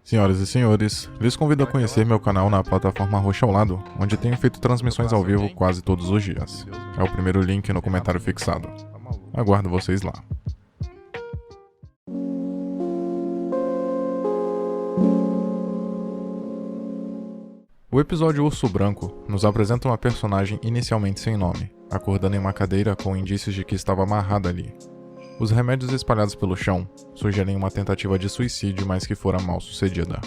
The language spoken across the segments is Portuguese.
Senhoras e senhores, lhes convido a conhecer meu canal na plataforma Roxa ao Lado, onde tenho feito transmissões ao vivo quase todos os dias. É o primeiro link no comentário fixado. Aguardo vocês lá. O episódio Urso Branco nos apresenta uma personagem inicialmente sem nome, acordando em uma cadeira com indícios de que estava amarrada ali. Os remédios espalhados pelo chão sugerem uma tentativa de suicídio, mas que fora mal sucedida.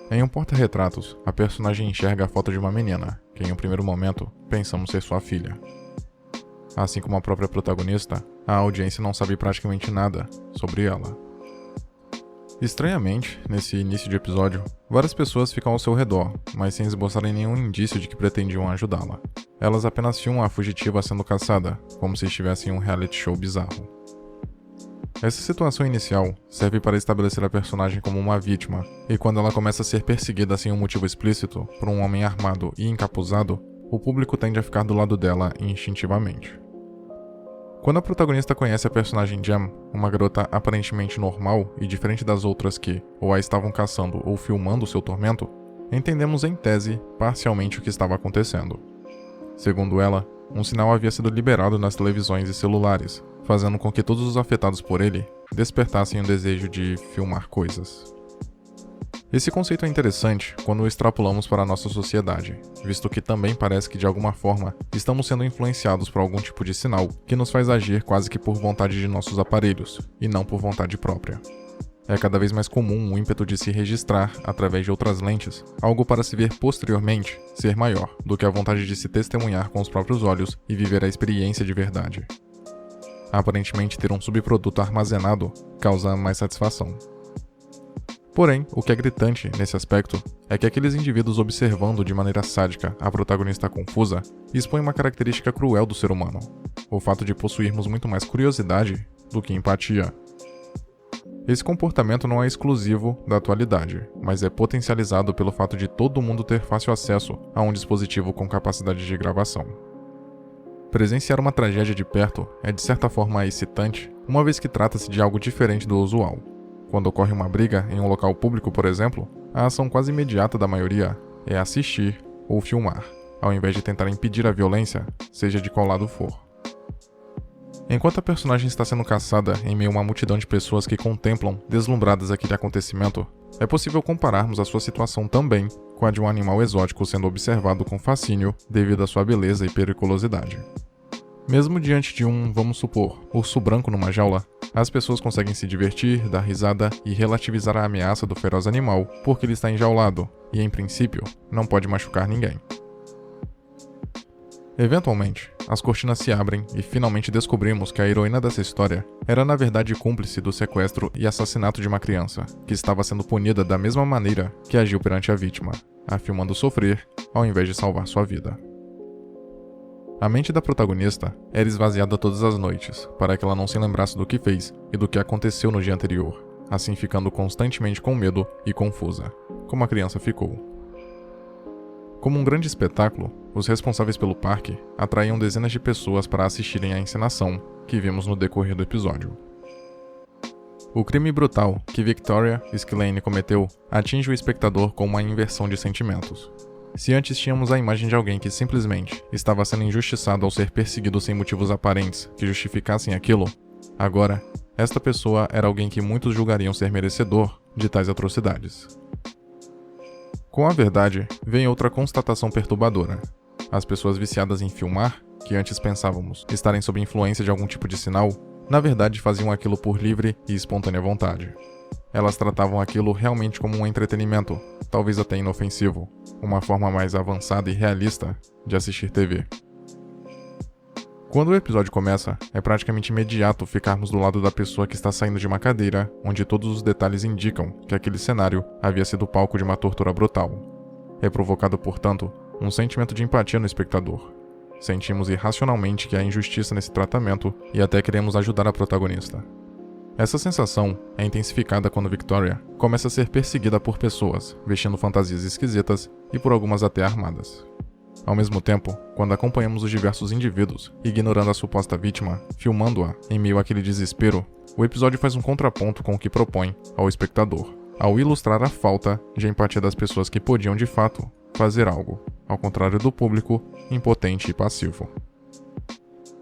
Em um porta-retratos, a personagem enxerga a foto de uma menina, que em um primeiro momento pensamos ser sua filha. Assim como a própria protagonista, a audiência não sabe praticamente nada sobre ela. Estranhamente, nesse início de episódio, várias pessoas ficam ao seu redor, mas sem esboçarem nenhum indício de que pretendiam ajudá-la. Elas apenas filmam a fugitiva sendo caçada, como se estivesse em um reality show bizarro. Essa situação inicial serve para estabelecer a personagem como uma vítima, e quando ela começa a ser perseguida sem um motivo explícito por um homem armado e encapuzado, o público tende a ficar do lado dela instintivamente. Quando a protagonista conhece a personagem Jam, uma garota aparentemente normal e diferente das outras que ou a estavam caçando ou filmando seu tormento, entendemos em tese parcialmente o que estava acontecendo. Segundo ela, um sinal havia sido liberado nas televisões e celulares, fazendo com que todos os afetados por ele despertassem o desejo de filmar coisas. Esse conceito é interessante quando o extrapolamos para a nossa sociedade, visto que também parece que de alguma forma estamos sendo influenciados por algum tipo de sinal que nos faz agir quase que por vontade de nossos aparelhos, e não por vontade própria. É cada vez mais comum o ímpeto de se registrar através de outras lentes, algo para se ver posteriormente ser maior do que a vontade de se testemunhar com os próprios olhos e viver a experiência de verdade. Aparentemente ter um subproduto armazenado causa mais satisfação. Porém, o que é gritante nesse aspecto é que aqueles indivíduos observando de maneira sádica a protagonista confusa expõem uma característica cruel do ser humano, o fato de possuirmos muito mais curiosidade do que empatia. Esse comportamento não é exclusivo da atualidade, mas é potencializado pelo fato de todo mundo ter fácil acesso a um dispositivo com capacidade de gravação. Presenciar uma tragédia de perto é de certa forma excitante, uma vez que trata-se de algo diferente do usual. Quando ocorre uma briga em um local público, por exemplo, a ação quase imediata da maioria é assistir ou filmar, ao invés de tentar impedir a violência, seja de qual lado for. Enquanto a personagem está sendo caçada em meio a uma multidão de pessoas que contemplam deslumbradas aquele acontecimento, é possível compararmos a sua situação também com a de um animal exótico sendo observado com fascínio devido à sua beleza e periculosidade. Mesmo diante de um, vamos supor, urso branco numa jaula, as pessoas conseguem se divertir, dar risada e relativizar a ameaça do feroz animal porque ele está enjaulado e, em princípio, não pode machucar ninguém. Eventualmente, as cortinas se abrem e finalmente descobrimos que a heroína dessa história era na verdade cúmplice do sequestro e assassinato de uma criança, que estava sendo punida da mesma maneira que agiu perante a vítima, a filmando sofrer ao invés de salvar sua vida. A mente da protagonista era esvaziada todas as noites, para que ela não se lembrasse do que fez e do que aconteceu no dia anterior, assim ficando constantemente com medo e confusa, como a criança ficou. Como um grande espetáculo, os responsáveis pelo parque atraíam dezenas de pessoas para assistirem à encenação que vimos no decorrer do episódio. O crime brutal que Victoria Spillane cometeu atinge o espectador com uma inversão de sentimentos. Se antes tínhamos a imagem de alguém que simplesmente estava sendo injustiçado ao ser perseguido sem motivos aparentes que justificassem aquilo, agora, esta pessoa era alguém que muitos julgariam ser merecedor de tais atrocidades. Com a verdade, vem outra constatação perturbadora. As pessoas viciadas em filmar, que antes pensávamos estarem sob influência de algum tipo de sinal, na verdade faziam aquilo por livre e espontânea vontade. Elas tratavam aquilo realmente como um entretenimento, talvez até inofensivo, uma forma mais avançada e realista de assistir TV. Quando o episódio começa, é praticamente imediato ficarmos do lado da pessoa que está saindo de uma cadeira, onde todos os detalhes indicam que aquele cenário havia sido palco de uma tortura brutal. É provocado, portanto, um sentimento de empatia no espectador. Sentimos irracionalmente que há injustiça nesse tratamento e até queremos ajudar a protagonista. Essa sensação é intensificada quando Victoria começa a ser perseguida por pessoas, vestindo fantasias esquisitas e por algumas até armadas. Ao mesmo tempo, quando acompanhamos os diversos indivíduos, ignorando a suposta vítima, filmando-a em meio àquele desespero, o episódio faz um contraponto com o que propõe ao espectador, ao ilustrar a falta de empatia das pessoas que podiam de fato fazer algo, ao contrário do público impotente e passivo.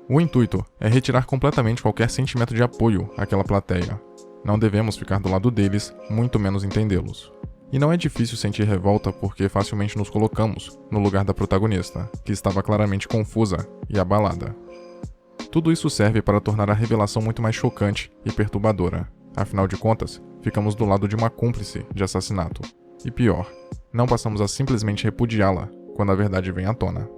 O intuito é retirar completamente qualquer sentimento de apoio àquela plateia. Não devemos ficar do lado deles, muito menos entendê-los. E não é difícil sentir revolta porque facilmente nos colocamos no lugar da protagonista, que estava claramente confusa e abalada. Tudo isso serve para tornar a revelação muito mais chocante e perturbadora. Afinal de contas, ficamos do lado de uma cúmplice de assassinato. E pior, não passamos a simplesmente repudiá-la quando a verdade vem à tona.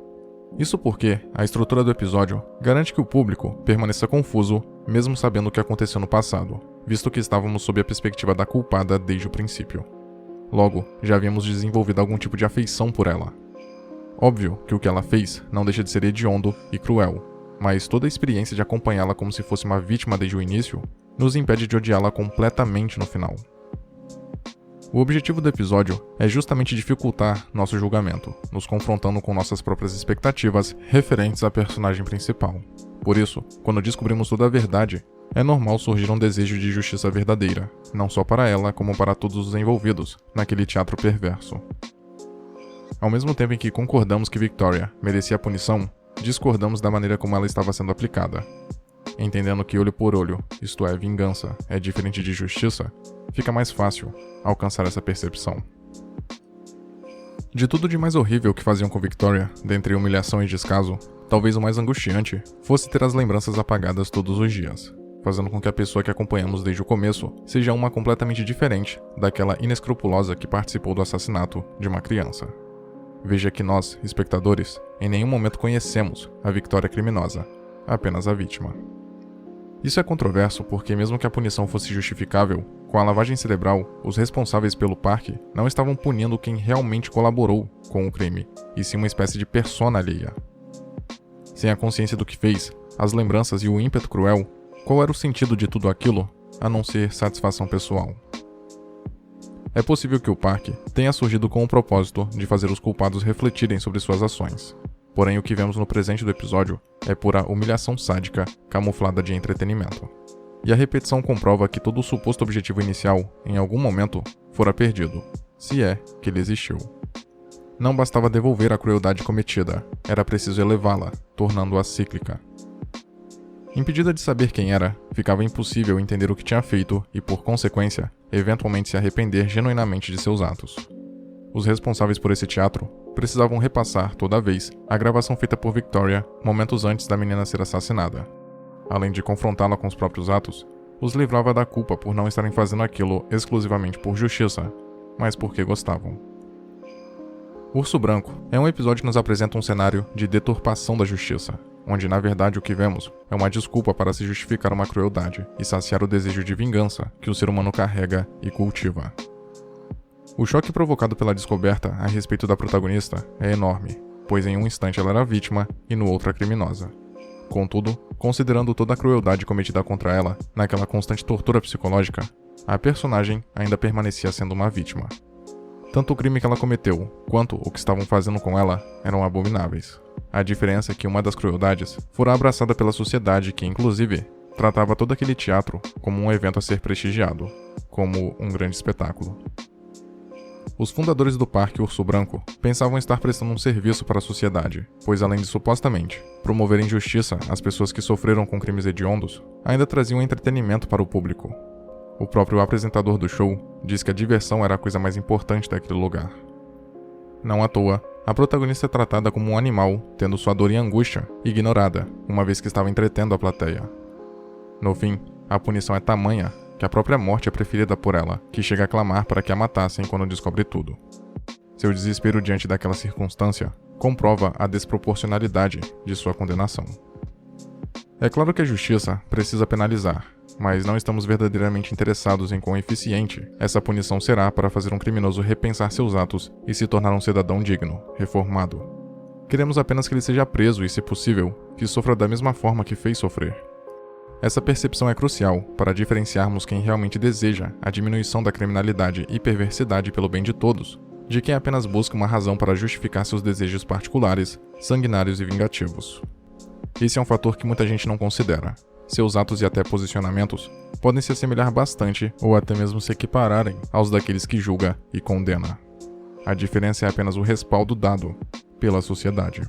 Isso porque a estrutura do episódio garante que o público permaneça confuso, mesmo sabendo o que aconteceu no passado, visto que estávamos sob a perspectiva da culpada desde o princípio. Logo, já havíamos desenvolvido algum tipo de afeição por ela. Óbvio que o que ela fez não deixa de ser hediondo e cruel, mas toda a experiência de acompanhá-la como se fosse uma vítima desde o início nos impede de odiá-la completamente no final. O objetivo do episódio é justamente dificultar nosso julgamento, nos confrontando com nossas próprias expectativas referentes à personagem principal. Por isso, quando descobrimos toda a verdade, é normal surgir um desejo de justiça verdadeira, não só para ela, como para todos os envolvidos naquele teatro perverso. Ao mesmo tempo em que concordamos que Victoria merecia a punição, discordamos da maneira como ela estava sendo aplicada. Entendendo que olho por olho, isto é, vingança, é diferente de justiça, fica mais fácil alcançar essa percepção. De tudo de mais horrível que faziam com Victoria, dentre humilhação e descaso, talvez o mais angustiante fosse ter as lembranças apagadas todos os dias, fazendo com que a pessoa que acompanhamos desde o começo seja uma completamente diferente daquela inescrupulosa que participou do assassinato de uma criança. Veja que nós, espectadores, em nenhum momento conhecemos a Victoria criminosa, apenas a vítima. Isso é controverso porque, mesmo que a punição fosse justificável, com a lavagem cerebral, os responsáveis pelo parque não estavam punindo quem realmente colaborou com o crime, e sim uma espécie de persona alheia. Sem a consciência do que fez, as lembranças e o ímpeto cruel, qual era o sentido de tudo aquilo, a não ser satisfação pessoal? É possível que o parque tenha surgido com o propósito de fazer os culpados refletirem sobre suas ações. Porém, o que vemos no presente do episódio é pura humilhação sádica camuflada de entretenimento. E a repetição comprova que todo o suposto objetivo inicial, em algum momento, fora perdido, se é que ele existiu. Não bastava devolver a crueldade cometida, era preciso elevá-la, tornando-a cíclica. Impedida de saber quem era, ficava impossível entender o que tinha feito e, por consequência, eventualmente se arrepender genuinamente de seus atos. Os responsáveis por esse teatro precisavam repassar, toda vez, a gravação feita por Victoria momentos antes da menina ser assassinada. Além de confrontá-la com os próprios atos, os livrava da culpa por não estarem fazendo aquilo exclusivamente por justiça, mas porque gostavam. Urso Branco é um episódio que nos apresenta um cenário de deturpação da justiça, onde na verdade o que vemos é uma desculpa para se justificar uma crueldade e saciar o desejo de vingança que o ser humano carrega e cultiva. O choque provocado pela descoberta a respeito da protagonista é enorme, pois em um instante ela era vítima e no outro a criminosa. Contudo, considerando toda a crueldade cometida contra ela naquela constante tortura psicológica, a personagem ainda permanecia sendo uma vítima. Tanto o crime que ela cometeu, quanto o que estavam fazendo com ela eram abomináveis. A diferença é que uma das crueldades fora abraçada pela sociedade que, inclusive, tratava todo aquele teatro como um evento a ser prestigiado, como um grande espetáculo. Os fundadores do Parque Urso Branco pensavam estar prestando um serviço para a sociedade, pois além de supostamente promoverem justiça às pessoas que sofreram com crimes hediondos, ainda traziam entretenimento para o público. O próprio apresentador do show diz que a diversão era a coisa mais importante daquele lugar. Não à toa, a protagonista é tratada como um animal, tendo sua dor e angústia ignorada, uma vez que estava entretendo a plateia. No fim, a punição é tamanha que a própria morte é preferida por ela, que chega a clamar para que a matassem quando descobre tudo. Seu desespero diante daquela circunstância comprova a desproporcionalidade de sua condenação. É claro que a justiça precisa penalizar, mas não estamos verdadeiramente interessados em quão eficiente essa punição será para fazer um criminoso repensar seus atos e se tornar um cidadão digno, reformado. Queremos apenas que ele seja preso e, se possível, que sofra da mesma forma que fez sofrer. Essa percepção é crucial para diferenciarmos quem realmente deseja a diminuição da criminalidade e perversidade pelo bem de todos, de quem apenas busca uma razão para justificar seus desejos particulares, sanguinários e vingativos. Esse é um fator que muita gente não considera. Seus atos e até posicionamentos podem se assemelhar bastante ou até mesmo se equipararem aos daqueles que julga e condena. A diferença é apenas o respaldo dado pela sociedade.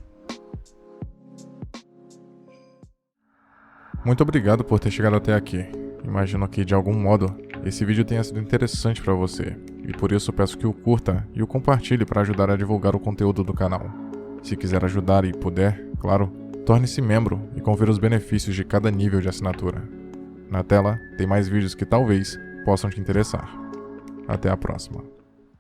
Muito obrigado por ter chegado até aqui. Imagino que, de algum modo, esse vídeo tenha sido interessante para você, e por isso peço que o curta e o compartilhe para ajudar a divulgar o conteúdo do canal. Se quiser ajudar e puder, claro, torne-se membro e confira os benefícios de cada nível de assinatura. Na tela, tem mais vídeos que talvez possam te interessar. Até a próxima.